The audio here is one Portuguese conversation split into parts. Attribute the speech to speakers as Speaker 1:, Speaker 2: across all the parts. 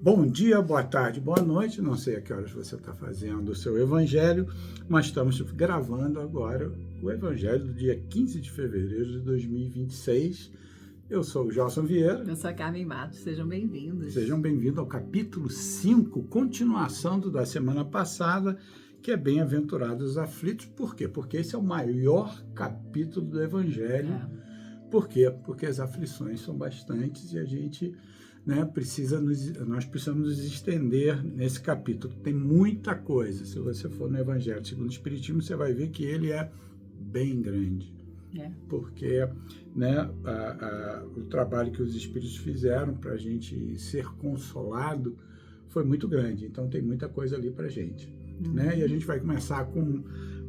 Speaker 1: Bom dia, boa tarde, boa noite. Não sei a que horas você está fazendo o seu evangelho, mas estamos gravando agora o evangelho do dia 15 de fevereiro de 2026. Eu sou o Gelson Vieira.
Speaker 2: Eu sou a Carmen Matos, sejam bem-vindos.
Speaker 1: Sejam bem-vindos ao capítulo 5, continuação da semana passada, que é Bem-aventurados os aflitos. Por quê? Porque esse é o maior capítulo do evangelho. Por quê? Porque as aflições são bastantes e a gente... nós precisamos nos estender nesse capítulo. Tem muita coisa. Se você for no Evangelho segundo o Espiritismo, você vai ver que ele é bem grande. Porque o trabalho que os Espíritos fizeram para a gente ser consolado foi muito grande. Então tem muita coisa ali para a gente. E a gente vai começar com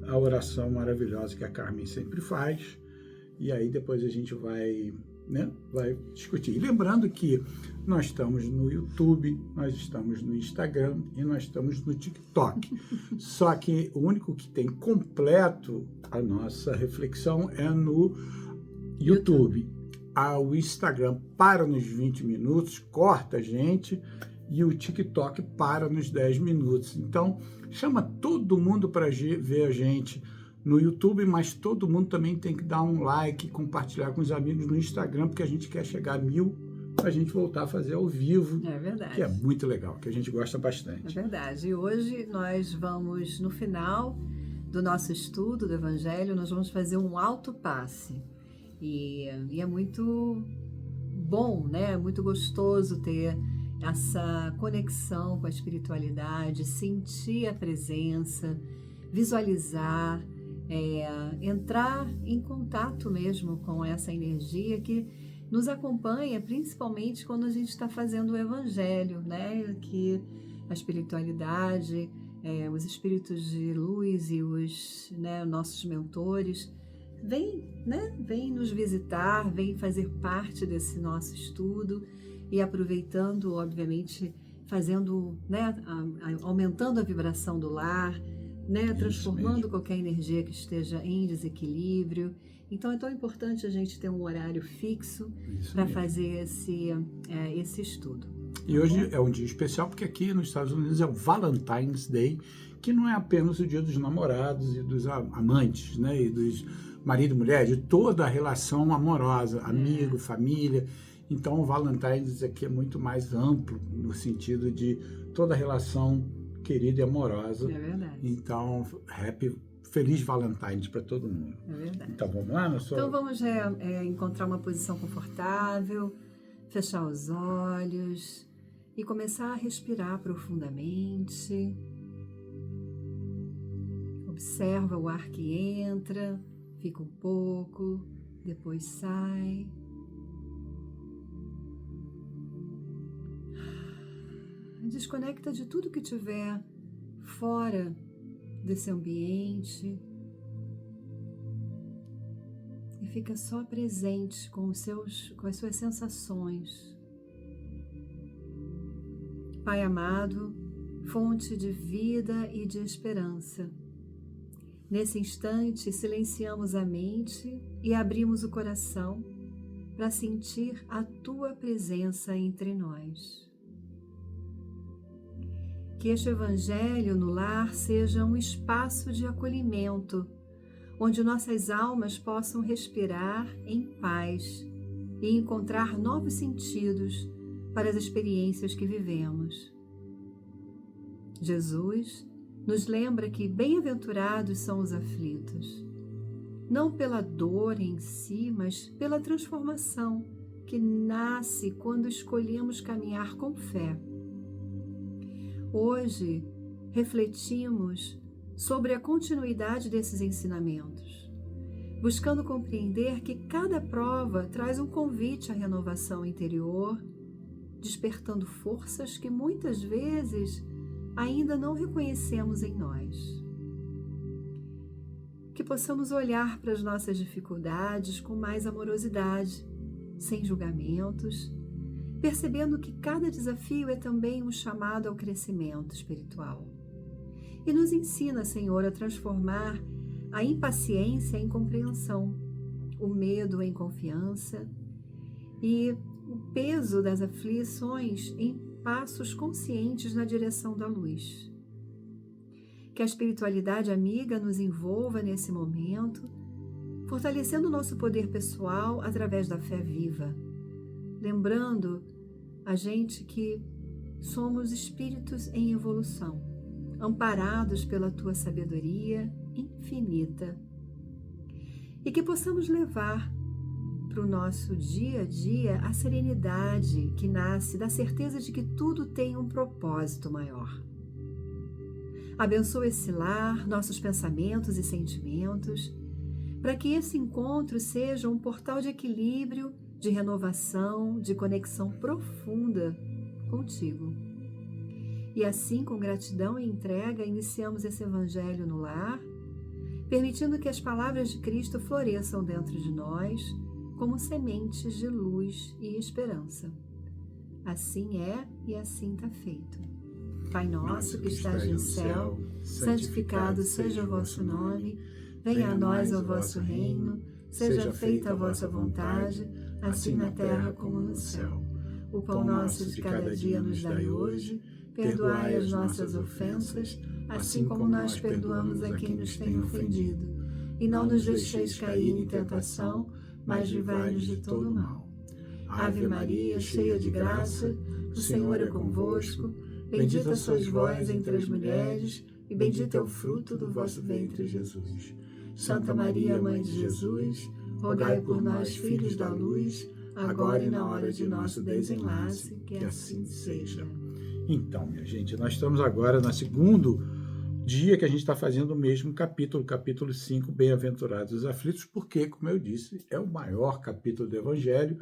Speaker 1: a oração maravilhosa que a Carmen sempre faz. E aí depois a gente vai discutir. E lembrando que nós estamos no YouTube, nós estamos no Instagram e nós estamos no TikTok. Só que o único que tem completo a nossa reflexão é no YouTube. O Instagram para nos 20 minutos, corta a gente, e o TikTok para nos 10 minutos. Então, chama todo mundo para ver a gente no YouTube, mas todo mundo também tem que dar um like, compartilhar com os amigos no Instagram, porque a gente quer chegar a 1000 para a gente voltar a fazer ao vivo.
Speaker 2: É verdade.
Speaker 1: Que é muito legal, que a gente gosta bastante.
Speaker 2: É verdade. E hoje nós vamos, no final do nosso estudo do Evangelho, nós vamos fazer um autopasse. E é muito bom, né? É muito gostoso ter essa conexão com a espiritualidade, sentir a presença, visualizar, entrar em contato mesmo com essa energia que nos acompanha, principalmente quando a gente está fazendo o Evangelho, né? Que a espiritualidade, os espíritos de luz e os nossos mentores vêm nos visitar, vêm fazer parte desse nosso estudo e aproveitando, obviamente, fazendo, aumentando a vibração do lar, transformando qualquer energia que esteja em desequilíbrio. Então é tão importante a gente ter um horário fixo para fazer esse estudo.
Speaker 1: E hoje é um dia especial porque aqui nos Estados Unidos é o Valentine's Day, que não é apenas o dia dos namorados e dos amantes, e dos marido e mulher, de toda a relação amorosa, amigo, família. Então o Valentine's aqui é muito mais amplo, no sentido de toda a relação querida e amorosa.
Speaker 2: É verdade.
Speaker 1: Então, feliz Valentine's para todo mundo.
Speaker 2: É verdade.
Speaker 1: Então vamos lá,
Speaker 2: Então vamos encontrar uma posição confortável, fechar os olhos e começar a respirar profundamente. Observa o ar que entra, fica um pouco, depois sai. Desconecta de tudo que tiver fora desse ambiente e fica só presente com as suas sensações. Pai amado, fonte de vida e de esperança, nesse instante silenciamos a mente e abrimos o coração para sentir a Tua presença entre nós. Que este Evangelho no lar seja um espaço de acolhimento, onde nossas almas possam respirar em paz e encontrar novos sentidos para as experiências que vivemos. Jesus nos lembra que bem-aventurados são os aflitos, não pela dor em si, mas pela transformação que nasce quando escolhemos caminhar com fé. Hoje, refletimos sobre a continuidade desses ensinamentos, buscando compreender que cada prova traz um convite à renovação interior, despertando forças que muitas vezes ainda não reconhecemos em nós. Que possamos olhar para as nossas dificuldades com mais amorosidade, sem julgamentos, percebendo que cada desafio é também um chamado ao crescimento espiritual. E nos ensina, Senhor, a transformar a impaciência em compreensão, o medo em confiança e o peso das aflições em passos conscientes na direção da luz. Que a espiritualidade amiga nos envolva nesse momento, fortalecendo o nosso poder pessoal através da fé viva, lembrando a gente que somos espíritos em evolução, amparados pela tua sabedoria infinita, e que possamos levar para o nosso dia a dia a serenidade que nasce da certeza de que tudo tem um propósito maior. Abençoa esse lar, nossos pensamentos e sentimentos, para que esse encontro seja um portal de equilíbrio, de renovação, de conexão profunda contigo. E assim, com gratidão e entrega, iniciamos esse evangelho no lar, permitindo que as palavras de Cristo floresçam dentro de nós como sementes de luz e esperança. Assim é e assim está feito. Pai nosso que estás no céu, santificado seja o vosso nome, venha a nós o vosso reino, seja feita a vossa vontade, assim na terra como no céu. O pão nosso de cada dia nos dai hoje, perdoai as nossas ofensas, assim como nós perdoamos a quem nos tem ofendido. E não nos deixeis cair em tentação, mas livrai-nos de todo mal. Ave Maria, cheia de graça, o Senhor é convosco, bendita sois vós entre as mulheres, e bendito é o fruto do vosso ventre, Jesus. Santa Maria, Mãe de Jesus, rogai por nós, filhos da luz, agora e na hora de nosso desenlace, que assim seja.
Speaker 1: Então, minha gente, nós estamos agora no segundo dia que a gente está fazendo o mesmo capítulo, capítulo 5, Bem-aventurados os aflitos, porque, como eu disse, é o maior capítulo do Evangelho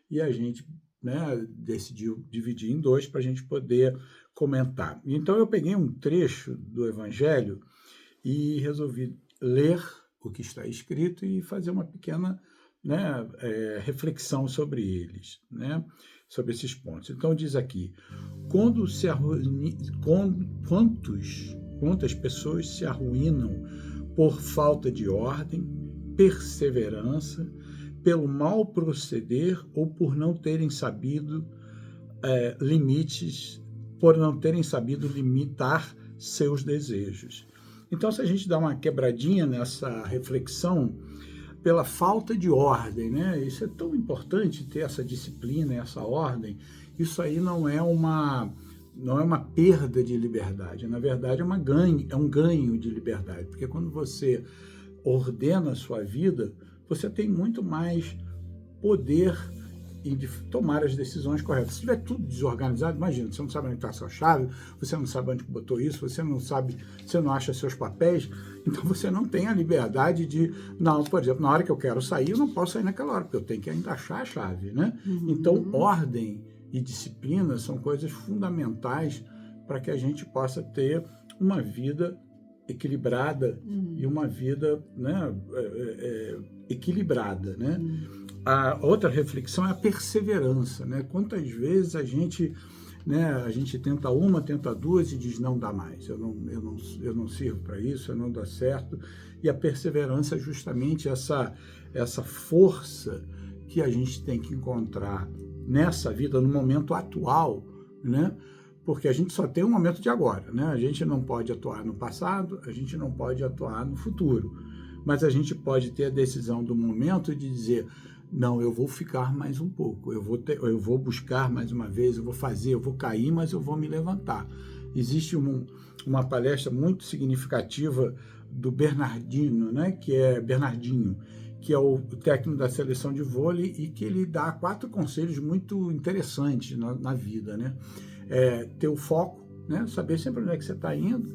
Speaker 1: e a gente, né, decidiu dividir em dois para a gente poder comentar. Então, eu peguei um trecho do Evangelho e resolvi ler o que está escrito e fazer uma pequena, né, reflexão sobre eles, né, sobre esses pontos. Então, diz aqui, quantas pessoas se arruinam por falta de ordem, perseverança, pelo mal proceder ou por não terem sabido por não terem sabido limitar seus desejos. Então, se a gente dá uma quebradinha nessa reflexão, pela falta de ordem, né? Isso é tão importante, ter essa disciplina, essa ordem. Isso aí não é uma perda de liberdade, na verdade é um ganho de liberdade, porque quando você ordena a sua vida, você tem muito mais poder em tomar as decisões corretas. Se tiver tudo desorganizado, imagina, você não sabe onde está a sua chave, você não sabe onde botou isso, você não acha seus papéis, então você não tem a liberdade de, não, por exemplo, na hora que eu quero sair, eu não posso sair naquela hora, porque eu tenho que ainda achar a chave, né? Então, ordem e disciplina são coisas fundamentais para que a gente possa ter uma vida equilibrada e uma vida, né, equilibrada, né? A outra reflexão é a perseverança, né? Quantas vezes a gente tenta uma, tenta duas e diz não dá mais, eu não sirvo para isso, eu não dá certo. E a perseverança é justamente essa força que a gente tem que encontrar nessa vida, no momento atual, né? Porque a gente só tem um momento de agora, né? A gente não pode atuar no passado, a gente não pode atuar no futuro, mas a gente pode ter a decisão do momento de dizer, não, eu vou ficar mais um pouco, eu vou buscar mais uma vez, eu vou cair, mas eu vou me levantar. Existe uma palestra muito significativa do Bernardinho, né? Que é o técnico da seleção de vôlei, e que ele dá 4 conselhos muito interessantes na vida, né? Ter o foco, né? Saber sempre onde é que você está indo,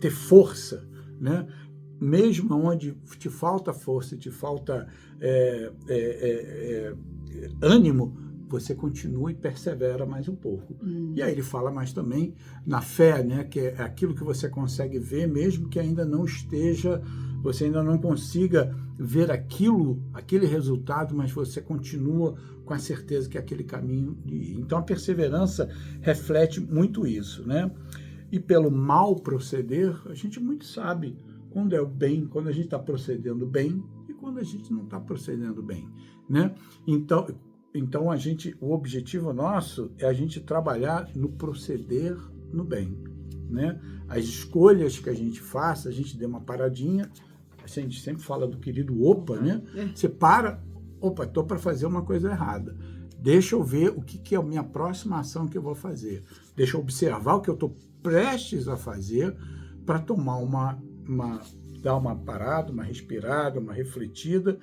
Speaker 1: ter força, né? Mesmo onde te falta força, te falta ânimo, você continua e persevera mais um pouco. E aí ele fala mais também na fé, né? Que é aquilo que você consegue ver, mesmo que ainda não esteja, você ainda não consiga ver aquele resultado, mas você continua com a certeza que é aquele caminho. Então a perseverança reflete muito isso, né? E pelo mal proceder, a gente muito sabe quando é o bem, quando a gente está procedendo bem e quando a gente não está procedendo bem, né? Então, Então, o objetivo nosso é a gente trabalhar no proceder no bem, né? As escolhas que a gente faça, a gente dê uma paradinha, a gente sempre fala do querido opa, né? Você para, opa, estou para fazer uma coisa errada. Deixa eu ver o que é a minha próxima ação que eu vou fazer. Deixa eu observar o que eu estou prestes a fazer para tomar dar uma parada, uma respirada, uma refletida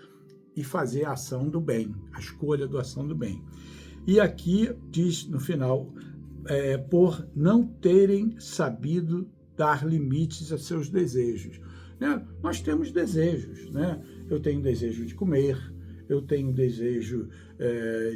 Speaker 1: e fazer a ação do bem, a escolha da ação do bem. E aqui diz no final, por não terem sabido dar limites a seus desejos. Né? Nós temos desejos, né? Eu tenho desejo de comer, eu tenho desejo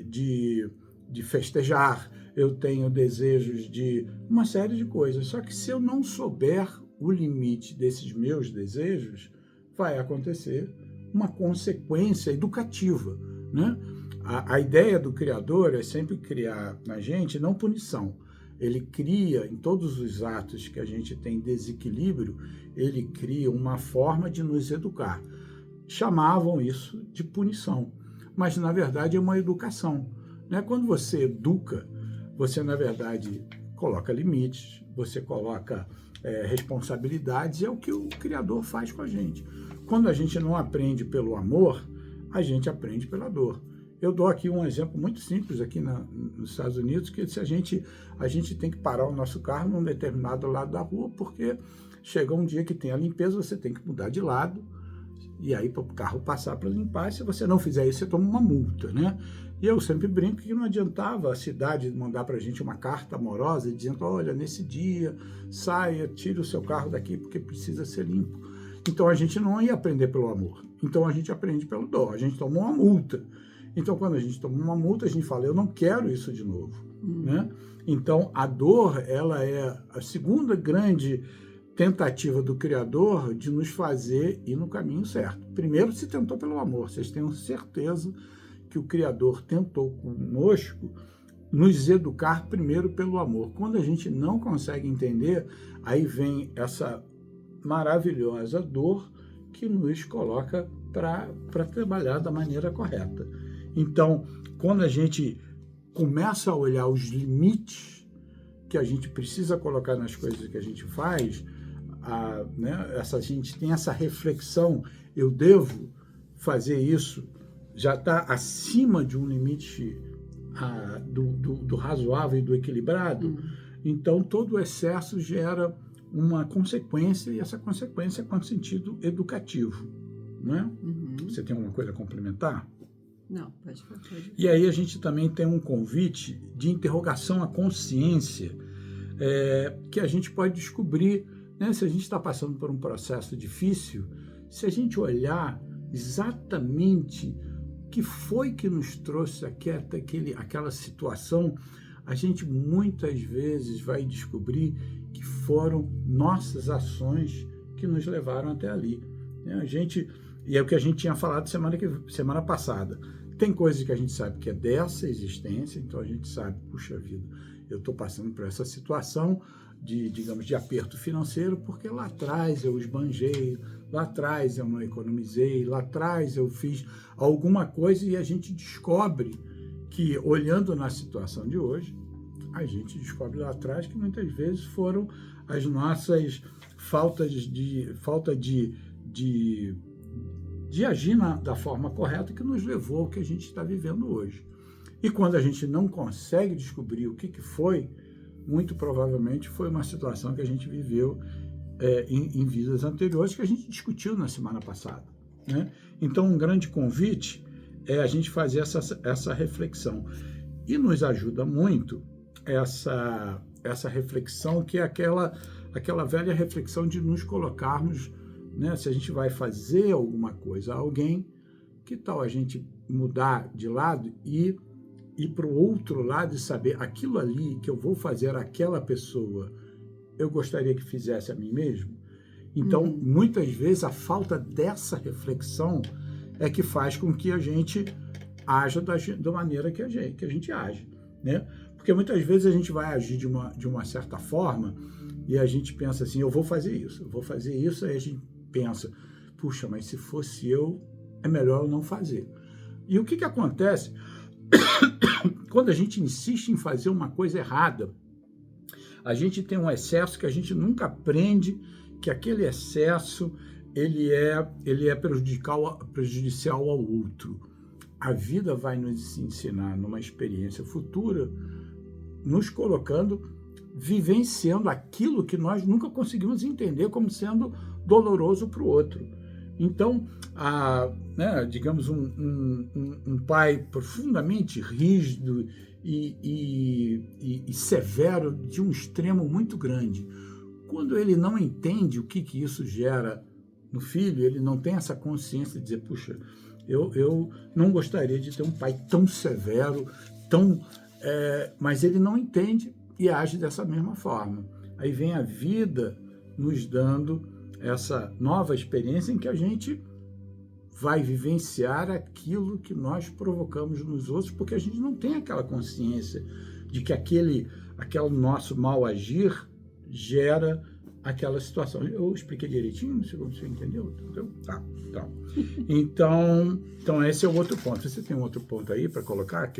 Speaker 1: de festejar, eu tenho desejos de uma série de coisas. Só que se eu não souber o limite desses meus desejos, vai acontecer uma consequência educativa, né? A ideia do Criador é sempre criar na gente não punição. Ele cria, em todos os atos que a gente tem desequilíbrio, ele cria uma forma de nos educar. Chamavam isso de punição, mas na verdade é uma educação, né? Quando você educa, você na verdade coloca limites, você coloca responsabilidades, é o que o Criador faz com a gente. Quando a gente não aprende pelo amor, a gente aprende pela dor. Eu dou aqui um exemplo muito simples aqui nos Estados Unidos, que se a gente tem que parar o nosso carro num determinado lado da rua, porque chega um dia que tem a limpeza, você tem que mudar de lado, e aí para o carro passar para limpar, se você não fizer isso, você toma uma multa, né? E eu sempre brinco que não adiantava a cidade mandar para a gente uma carta amorosa dizendo, olha, nesse dia, saia, tire o seu carro daqui porque precisa ser limpo. Então a gente não ia aprender pelo amor, então a gente aprende pelo dor, a gente tomou uma multa. Então quando a gente toma uma multa, a gente fala, eu não quero isso de novo, né? Então a dor, ela é a segunda grande tentativa do Criador de nos fazer ir no caminho certo. Primeiro se tentou pelo amor, vocês tenham certeza que o Criador tentou conosco nos educar primeiro pelo amor. Quando a gente não consegue entender, aí vem essa maravilhosa dor que nos coloca para trabalhar da maneira correta. Então, quando a gente começa a olhar os limites que a gente precisa colocar nas coisas que a gente faz, a gente tem essa reflexão, eu devo fazer isso, já está acima de um limite do razoável e do equilibrado, então todo o excesso gera uma consequência, e essa consequência é com sentido educativo, né? Você tem alguma coisa a complementar?
Speaker 2: Não, pode.
Speaker 1: E aí a gente também tem um convite de interrogação à consciência, que a gente pode descobrir, né, se a gente está passando por um processo difícil, se a gente olhar exatamente o que foi que nos trouxe aquela situação, a gente muitas vezes vai descobrir que foram nossas ações que nos levaram até ali. E é o que a gente tinha falado semana passada. Tem coisas que a gente sabe que é dessa existência, então a gente sabe, puxa vida, eu estou passando por essa situação de aperto financeiro, porque lá atrás eu esbanjei, lá atrás eu não economizei, lá atrás eu fiz alguma coisa, e a gente descobre que, olhando na situação de hoje, a gente descobre lá atrás que muitas vezes foram as nossas falta de agir da forma correta que nos levou ao que a gente está vivendo hoje. E quando a gente não consegue descobrir o que foi, muito provavelmente foi uma situação que a gente viveu em vidas anteriores, que a gente discutiu na semana passada, né? Então, um grande convite é a gente fazer essa reflexão. E nos ajuda muito essa reflexão, que é aquela velha reflexão de nos colocarmos, né, se a gente vai fazer alguma coisa a alguém, que tal a gente mudar de lado e ir para o outro lado e saber aquilo ali que eu vou fazer àquela pessoa, eu gostaria que fizesse a mim mesmo? Então, muitas vezes, a falta dessa reflexão é que faz com que a gente haja da maneira que a gente age, né? Porque muitas vezes a gente vai agir de uma certa forma e a gente pensa assim, eu vou fazer isso, aí a gente pensa, puxa, mas se fosse eu, é melhor eu não fazer. E o que acontece quando a gente insiste em fazer uma coisa errada, a gente tem um excesso que a gente nunca aprende que aquele excesso ele é prejudicial ao outro. A vida vai nos ensinar numa experiência futura, nos colocando, vivenciando aquilo que nós nunca conseguimos entender como sendo doloroso para o outro. Então, digamos, um pai profundamente rígido e severo de um extremo muito grande, quando ele não entende o que isso gera no filho, ele não tem essa consciência de dizer, puxa, eu não gostaria de ter um pai tão severo, mas ele não entende e age dessa mesma forma. Aí vem a vida nos dando essa nova experiência em que a gente vai vivenciar aquilo que nós provocamos nos outros, porque a gente não tem aquela consciência de que aquele nosso mal agir gera aquela situação. Eu expliquei direitinho? Você entendeu? Tá. Então, esse é o outro ponto. Você tem um outro ponto aí para colocar?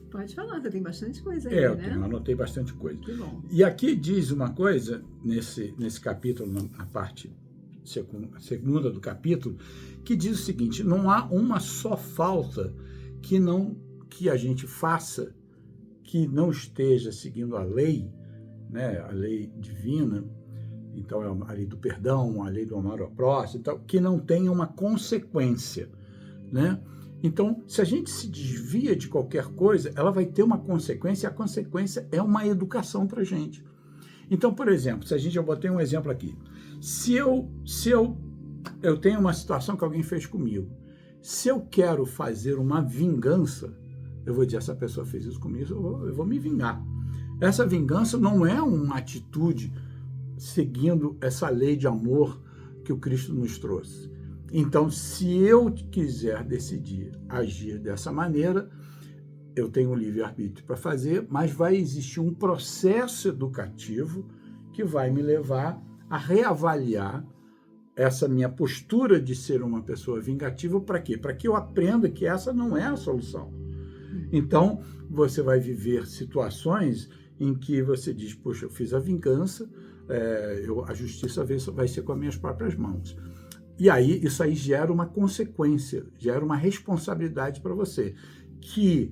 Speaker 2: Pode falar, tem bastante coisa aí, né?
Speaker 1: Eu anotei bastante coisa.
Speaker 2: Que bom.
Speaker 1: E aqui diz uma coisa, nesse capítulo, na parte segunda do capítulo, que diz o seguinte: não há uma só falta que a gente faça que não esteja seguindo a lei, né, a lei divina, então é a lei do perdão, a lei do amor ao próximo, então, que não tenha uma consequência, né? Então, se a gente se desvia de qualquer coisa, ela vai ter uma consequência, e a consequência é uma educação para a gente. Então, por exemplo, eu botei um exemplo aqui. Se eu tenho uma situação que alguém fez comigo, se eu quero fazer uma vingança, eu vou dizer, essa pessoa fez isso comigo, eu vou me vingar. Essa vingança não é uma atitude seguindo essa lei de amor que o Cristo nos trouxe. Então, se eu quiser decidir agir dessa maneira, eu tenho um livre-arbítrio para fazer, mas vai existir um processo educativo que vai me levar a reavaliar essa minha postura de ser uma pessoa vingativa. Para quê? Para que eu aprenda que essa não é a solução. Então, você vai viver situações em que você diz, poxa, eu fiz a vingança, a justiça vai ser com as minhas próprias mãos. E aí, isso aí gera uma consequência, gera uma responsabilidade para você, que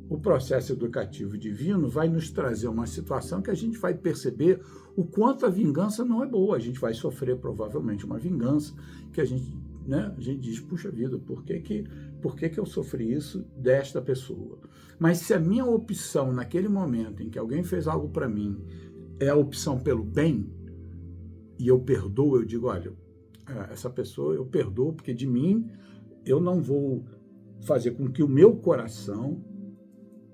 Speaker 1: o processo educativo divino vai nos trazer uma situação que a gente vai perceber o quanto a vingança não é boa. A gente vai sofrer provavelmente uma vingança que a gente diz, puxa vida, por que eu sofri isso desta pessoa? Mas se a minha opção naquele momento em que alguém fez algo para mim é a opção pelo bem, e eu perdoo, eu digo, olha, essa pessoa eu perdoo, porque de mim eu não vou fazer com que o meu coração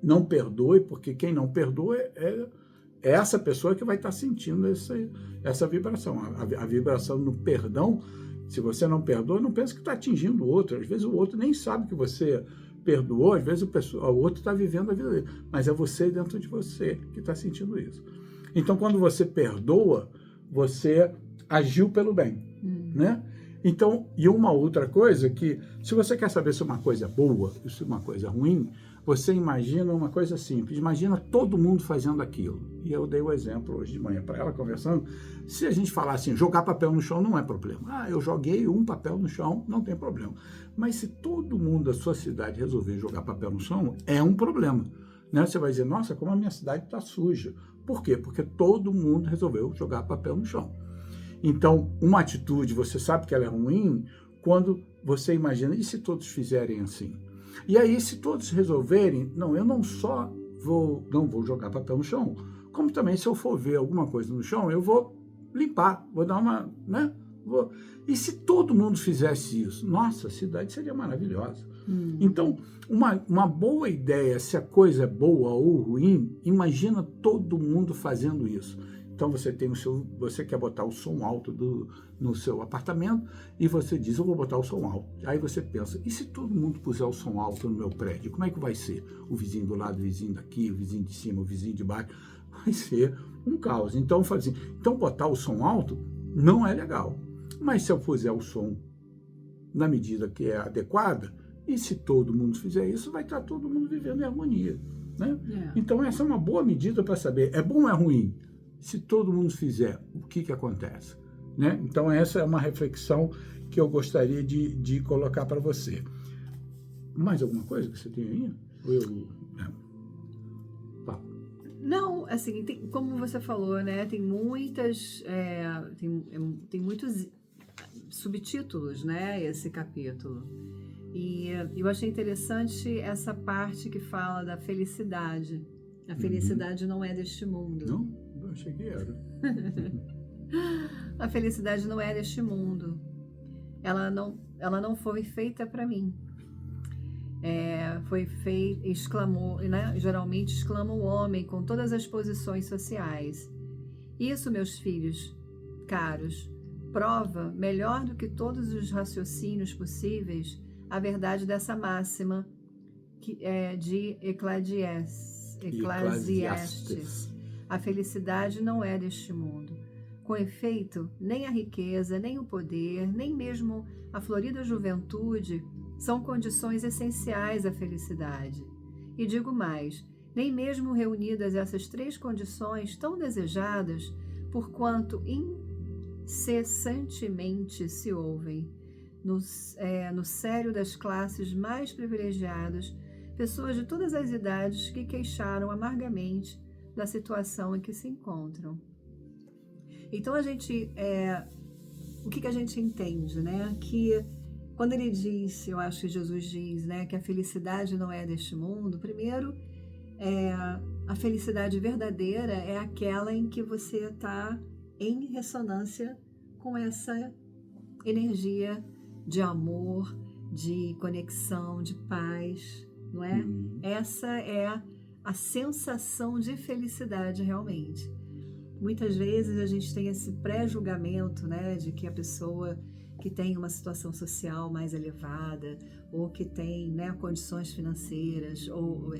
Speaker 1: não perdoe, porque quem não perdoa é essa pessoa que vai estar sentindo essa vibração. A vibração no perdão, se você não perdoa, não pensa que está atingindo o outro. Às vezes o outro nem sabe que você perdoou, às vezes o outro está vivendo a vida dele, mas é você dentro de você que está sentindo isso. Então, quando você perdoa, você agiu pelo bem, né? Então, e uma outra coisa que, se você quer saber se uma coisa é boa, se uma coisa é ruim, você imagina uma coisa simples, imagina todo mundo fazendo aquilo. E eu dei o exemplo hoje de manhã para ela, conversando, se a gente falar assim, jogar papel no chão não é problema. Eu joguei um papel no chão, não tem problema. Mas se todo mundo da sua cidade resolver jogar papel no chão, é um problema, né? Você vai dizer, nossa, como a minha cidade está suja. Por quê? Porque todo mundo resolveu jogar papel no chão. Então, uma atitude, você sabe que ela é ruim quando você imagina, e se todos fizerem assim? E aí, se todos resolverem, eu não só não vou jogar papel no chão, como também, se eu for ver alguma coisa no chão, eu vou limpar, vou dar uma, né? E se todo mundo fizesse isso? Nossa, a cidade seria maravilhosa. Então, uma boa ideia, se a coisa é boa ou ruim, imagina todo mundo fazendo isso. Então você quer botar o som alto no seu apartamento e você diz, eu vou botar o som alto. Aí você pensa, e se todo mundo puser o som alto no meu prédio, como é que vai ser? O vizinho do lado, o vizinho daqui, o vizinho de cima, o vizinho de baixo, vai ser um caos. Então, botar o som alto não é legal. Mas se eu puser o som na medida que é adequada, E se todo mundo fizer isso, vai estar todo mundo vivendo em harmonia, né?
Speaker 2: É.
Speaker 1: Então essa é uma boa medida para saber, é bom ou é ruim? Se todo mundo fizer, o que acontece? Né? Então essa é uma reflexão que eu gostaria de colocar para você. Mais alguma coisa que você tem aí?
Speaker 2: Não, assim, como você falou, né? Tem muitas, tem muitos subtítulos, né? Esse capítulo. E eu achei interessante essa parte que fala da felicidade. A felicidade não é deste mundo.
Speaker 1: Não? Eu achei que era.
Speaker 2: A felicidade não é deste mundo. Ela não foi feita para mim. Foi feita, exclamou, né? Geralmente exclama o homem com todas as posições sociais. Isso, meus filhos caros, prova, melhor do que todos os raciocínios possíveis, a verdade dessa máxima que é de Eclesiastes. A felicidade não é deste mundo. Com efeito, nem a riqueza, nem o poder, nem mesmo a florida juventude são condições essenciais à felicidade. E digo mais, nem mesmo reunidas essas três condições tão desejadas, porquanto incessantemente se ouvem, no sério das classes mais privilegiadas, pessoas de todas as idades que queixaram amargamente da situação em que se encontram. Então, o que a gente entende, né? Que quando ele diz, eu acho que Jesus diz, né, que a felicidade não é deste mundo, primeiro, a felicidade verdadeira é aquela em que você está em ressonância com essa energia de amor, de conexão, de paz, não é? Essa é a sensação de felicidade realmente. Muitas vezes a gente tem esse pré-julgamento, né, de que a pessoa que tem uma situação social mais elevada, ou que tem, né, condições financeiras, ou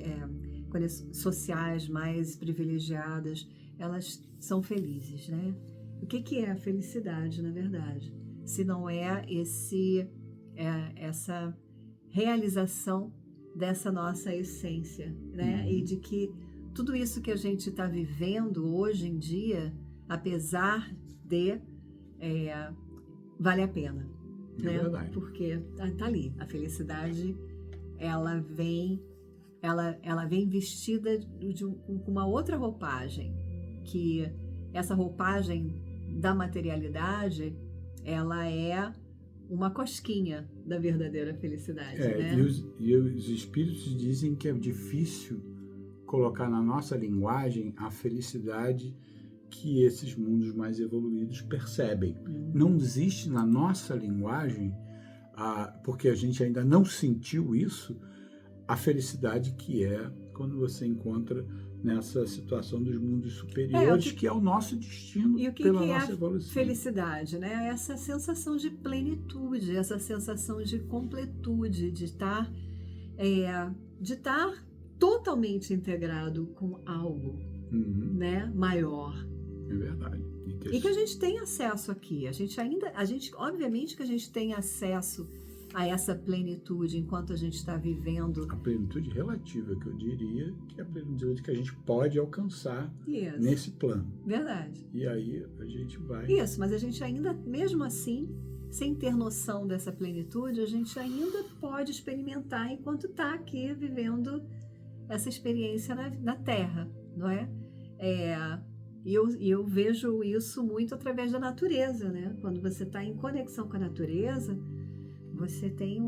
Speaker 2: sociais mais privilegiadas, elas são felizes, né? O que é a felicidade, na verdade? Se não é essa realização dessa nossa essência, né? E de que tudo isso que a gente está vivendo hoje em dia, apesar de, vale a pena, né?
Speaker 1: Verdade.
Speaker 2: Porque tá ali, a felicidade, ela vem vestida com uma outra roupagem, que essa roupagem da materialidade, ela é uma cosquinha da verdadeira felicidade, né?
Speaker 1: E os espíritos dizem que é difícil colocar na nossa linguagem a felicidade que esses mundos mais evoluídos percebem. Não existe na nossa linguagem, porque a gente ainda não sentiu isso, a felicidade que é quando você encontra nessa situação dos mundos superiores, que é o nosso destino pela nossa evolução.
Speaker 2: Felicidade, né? Essa sensação de plenitude, essa sensação de completude, de estar totalmente integrado com algo, né, maior.
Speaker 1: É verdade.
Speaker 2: E que a gente tem acesso aqui. Obviamente que a gente tem acesso a essa plenitude enquanto a gente está vivendo.
Speaker 1: A plenitude relativa, que eu diria, que é a plenitude que a gente pode alcançar nesse plano.
Speaker 2: Verdade.
Speaker 1: E aí a gente vai...
Speaker 2: Isso, mas a gente ainda, mesmo assim, sem ter noção dessa plenitude, a gente ainda pode experimentar enquanto está aqui vivendo essa experiência na Terra, não é? E eu vejo isso muito através da natureza, né? Quando você está em conexão com a natureza, você tem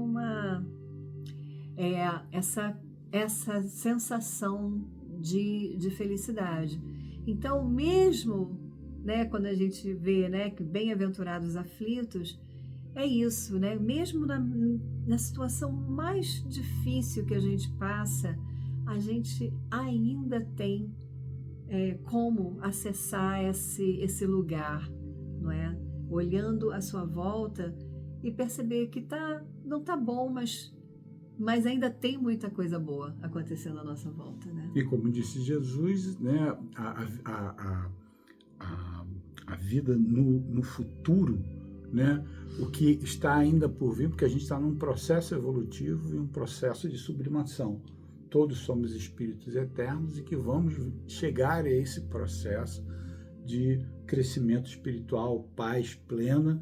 Speaker 2: essa sensação de felicidade. Então, mesmo, né, quando a gente vê, né, que bem-aventurados aflitos, é isso, né? Mesmo na situação mais difícil que a gente passa, a gente ainda tem como acessar esse lugar, não é? Olhando à sua volta e perceber que não tá bom, mas ainda tem muita coisa boa acontecendo à nossa volta, né?
Speaker 1: E como disse Jesus, né, a vida no futuro né? O que está ainda por vir, porque a gente está num processo evolutivo e um processo de sublimação. Todos somos espíritos eternos e que vamos chegar a esse processo de crescimento espiritual, paz plena,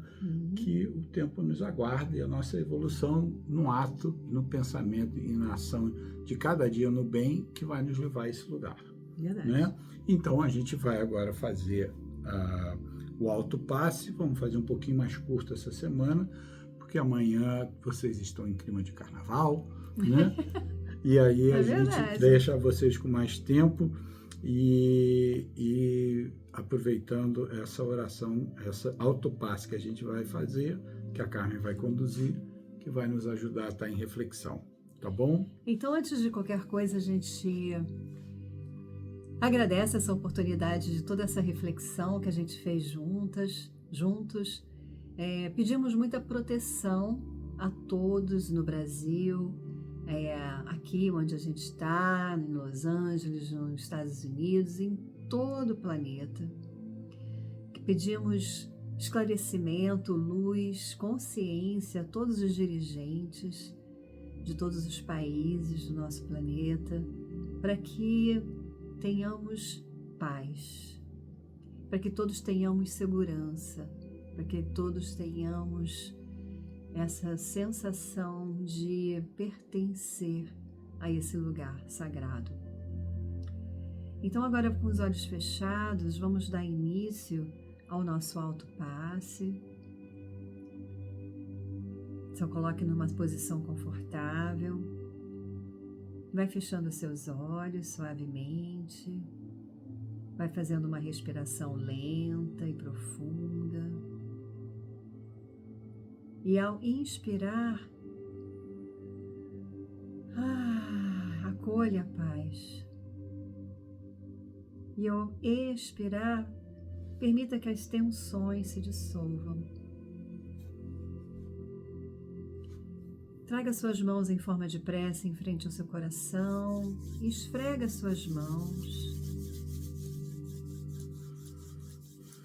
Speaker 1: que o tempo nos aguarda, e a nossa evolução no ato, no pensamento e na ação de cada dia no bem, que vai nos levar a esse lugar.
Speaker 2: Verdade.
Speaker 1: Né? Então a gente vai agora fazer o autopasse, vamos fazer um pouquinho mais curto essa semana, porque amanhã vocês estão em clima de carnaval, né? E aí a gente deixa vocês com mais tempo e aproveitando essa oração, essa autopasse que a gente vai fazer, que a Carmen vai conduzir, que vai nos ajudar a estar em reflexão, tá bom?
Speaker 2: Então, antes de qualquer coisa, a gente agradece essa oportunidade de toda essa reflexão que a gente fez juntos. Pedimos muita proteção a todos no Brasil, aqui onde a gente está, em Los Angeles, nos Estados Unidos, em todo o planeta. Pedimos esclarecimento, luz, consciência a todos os dirigentes de todos os países do nosso planeta, para que tenhamos paz, para que todos tenhamos segurança, para que todos tenhamos essa sensação de pertencer a esse lugar sagrado. Então, agora com os olhos fechados, vamos dar início ao nosso autopasse. Então, coloque numa posição confortável. Vai fechando seus olhos suavemente. Vai fazendo uma respiração lenta e profunda. E ao inspirar, acolha a paz. E ao expirar, permita que as tensões se dissolvam. Traga suas mãos em forma de prece em frente ao seu coração e esfrega suas mãos.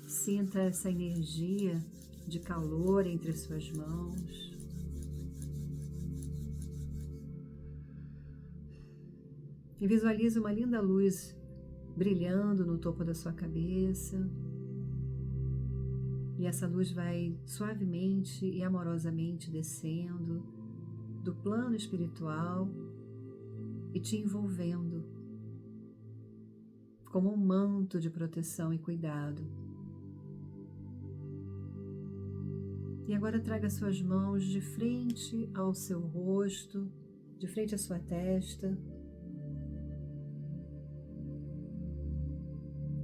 Speaker 2: Sinta essa energia de calor entre as suas mãos. E visualize uma linda luz brilhando no topo da sua cabeça. E essa luz vai suavemente e amorosamente descendo do plano espiritual e te envolvendo como um manto de proteção e cuidado. E agora traga suas mãos de frente ao seu rosto, de frente à sua testa.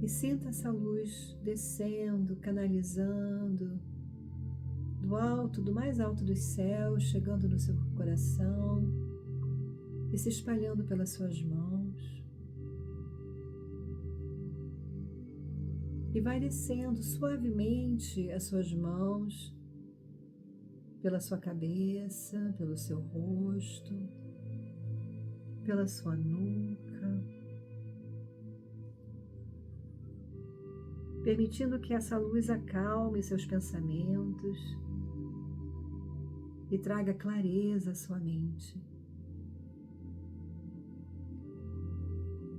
Speaker 2: E sinta essa luz descendo, canalizando do alto, do mais alto dos céus, chegando no seu coração e se espalhando pelas suas mãos. E vai descendo suavemente as suas mãos pela sua cabeça, pelo seu rosto, pela sua nuca, permitindo que essa luz acalme seus pensamentos e traga clareza à sua mente.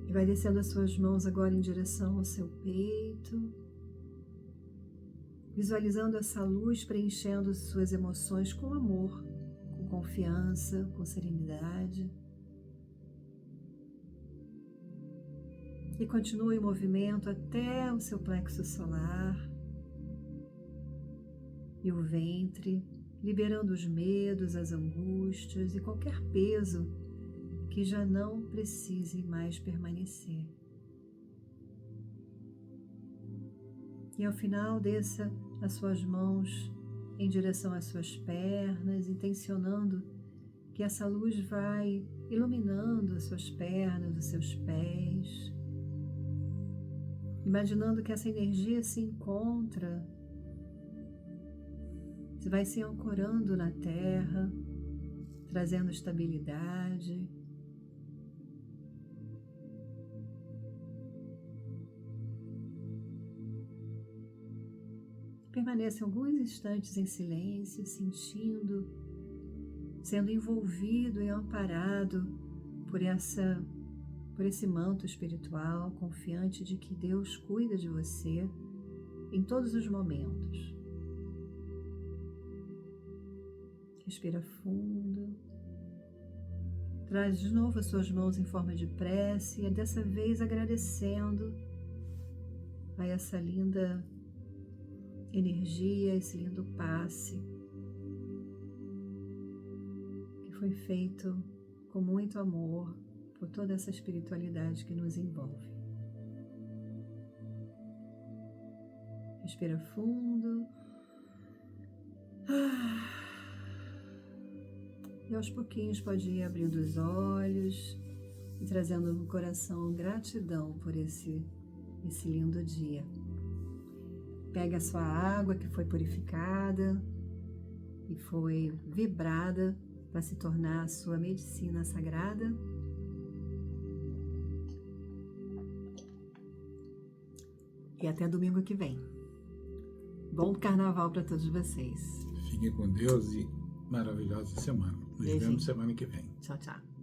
Speaker 2: E vai descendo as suas mãos agora em direção ao seu peito, visualizando essa luz preenchendo suas emoções com amor, com confiança, com serenidade. E continue em movimento até o seu plexo solar e o ventre, liberando os medos, as angústias e qualquer peso que já não precise mais permanecer. E ao final, desça as suas mãos em direção às suas pernas, intencionando que essa luz vai iluminando as suas pernas, os seus pés, imaginando que essa energia se encontra, vai se ancorando na terra, trazendo estabilidade. permaneça alguns instantes em silêncio, sentindo, sendo envolvido e amparado por esse manto espiritual, confiante de que Deus cuida de você em todos os momentos. Respira fundo. Traz de novo as suas mãos em forma de prece e dessa vez agradecendo a essa linda energia, esse lindo passe que foi feito com muito amor por toda essa espiritualidade que nos envolve. Respira fundo. E aos pouquinhos pode ir abrindo os olhos e trazendo no coração gratidão por esse lindo dia. Pega a sua água que foi purificada e foi vibrada para se tornar a sua medicina sagrada. E até domingo que vem. Bom carnaval para todos vocês.
Speaker 1: Fiquem com Deus e maravilhosa semana. Nos vemos semana que vem.
Speaker 2: Tchau, tchau.